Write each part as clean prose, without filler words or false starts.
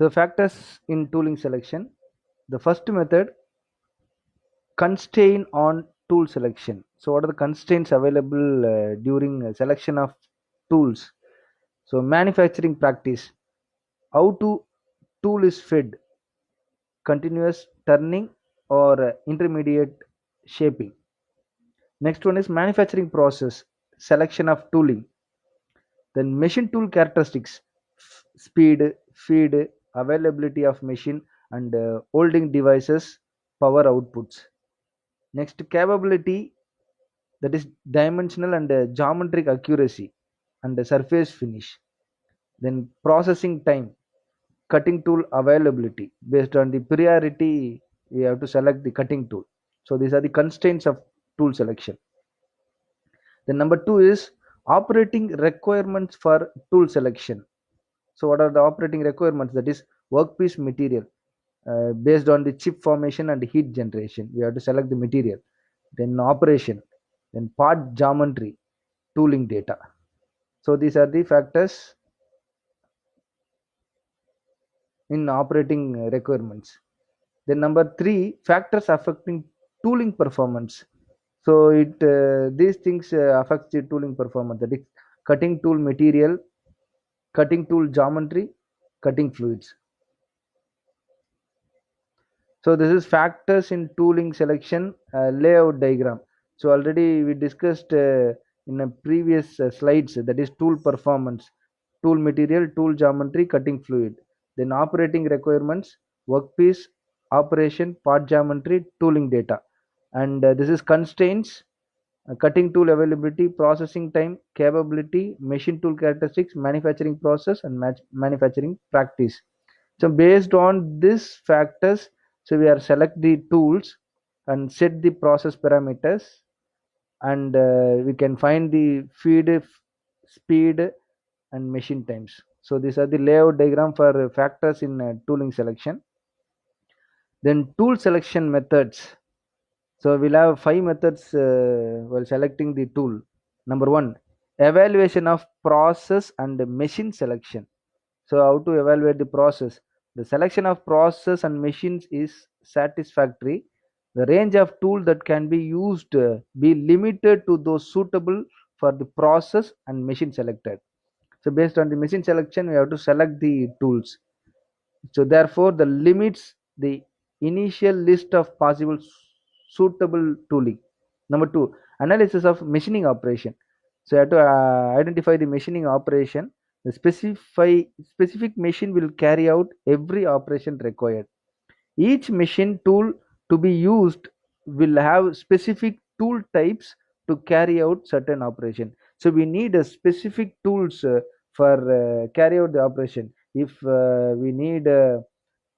So factors in tooling selection. The first method, constraint on tool selection. So what are the constraints available during selection of tools? So manufacturing practice, how to tool is fed, continuous turning or intermediate shaping. Next one is manufacturing process, selection of tooling. Then machine tool characteristics, speed, feed, availability of machine and holding devices, power outputs. Next, capability, that is dimensional and geometric accuracy and surface finish. Then processing time, cutting tool availability. Based on the priority, we have to select the cutting tool. So these are the constraints of tool selection. Then number two is operating requirements for tool selection. So what are the operating requirements? That is workpiece material. Based on the chip formation and heat generation, we have to select the material. Then operation, then part geometry, tooling data. So these are the factors in operating requirements. Then number three, factors affecting tooling performance. So it these things affects the tooling performance. That is cutting tool material, cutting tool geometry, cutting fluids. So this is factors in tooling selection layout diagram. So already we discussed in a previous slides, that is tool performance, tool material, tool geometry, cutting fluid. Then operating requirements, workpiece, operation, part geometry, tooling data. And this is constraints, cutting tool availability, processing time, capability, machine tool characteristics, manufacturing process, and manufacturing practice. So based on these factors, so we are select the tools and set the process parameters, and we can find the feed, speed, and machine times. So these are the layout diagram for factors in tooling selection. Then tool selection methods. So we'll have five methods while selecting the tool. Number one, evaluation of process and machine selection. So how to evaluate the process? The selection of process and machines is satisfactory. The range of tool that can be used be limited to those suitable for the process and machine selected. So based on the machine selection, we have to select the tools. So therefore, the limits the initial list of possible suitable tooling. Number two, analysis of machining operation. So you have to identify the machining operation. The specific machine will carry out every operation required. Each machine tool to be used will have specific tool types to carry out certain operation. So we need a specific tools for carry out the operation. If we need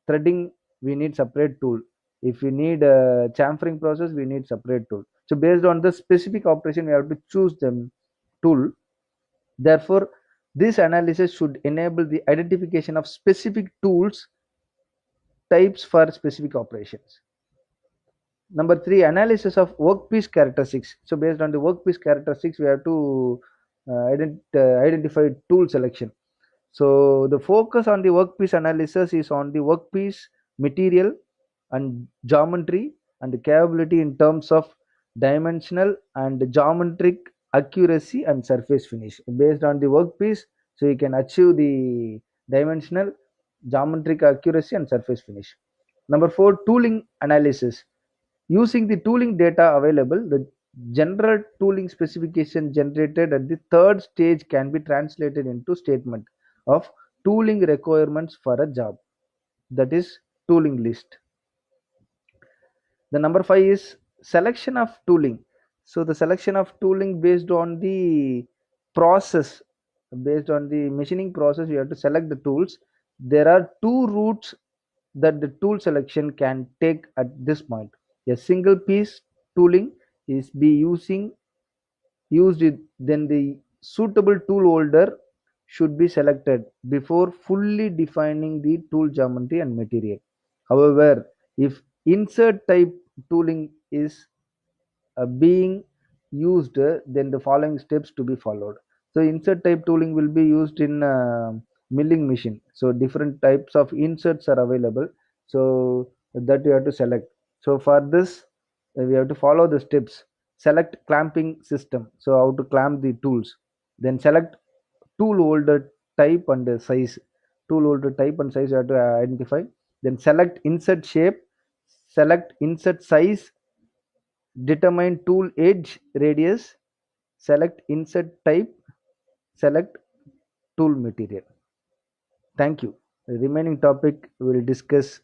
threading, we need separate tool. If we need a chamfering process, we need separate tool. So based on the specific operation, we have to choose the tool. Therefore, this analysis should enable the identification of specific tools types for specific operations. Number three, analysis of workpiece characteristics. So based on the workpiece characteristics, we have to identify tool selection. So the focus on the workpiece analysis is on the workpiece material and geometry and the capability in terms of dimensional and geometric accuracy and surface finish. Based on the workpiece, so you can achieve the dimensional, geometric accuracy and surface finish. Number four, tooling analysis. Using the tooling data available, the general tooling specification generated at the third stage can be translated into statement of tooling requirements for a job. That is tooling list. The number five is selection of tooling. So the selection of tooling based on the process, based on the machining process, you have to select the tools. There are two routes that the tool selection can take at this point. A single piece tooling is be used it, then the suitable tool holder should be selected before fully defining the tool geometry and material. However, if insert type tooling is being used, then the following steps to be followed. So insert type tooling will be used in milling machine. So different types of inserts are available, so that you have to select. So for this, we have to follow the steps. Select clamping system, so how to clamp the tools. Then select tool holder type and size. Tool holder type and size you have to identify. Then select insert shape, select insert size, determine tool edge radius, select insert type, select tool material. Thank you. The remaining topic we will discuss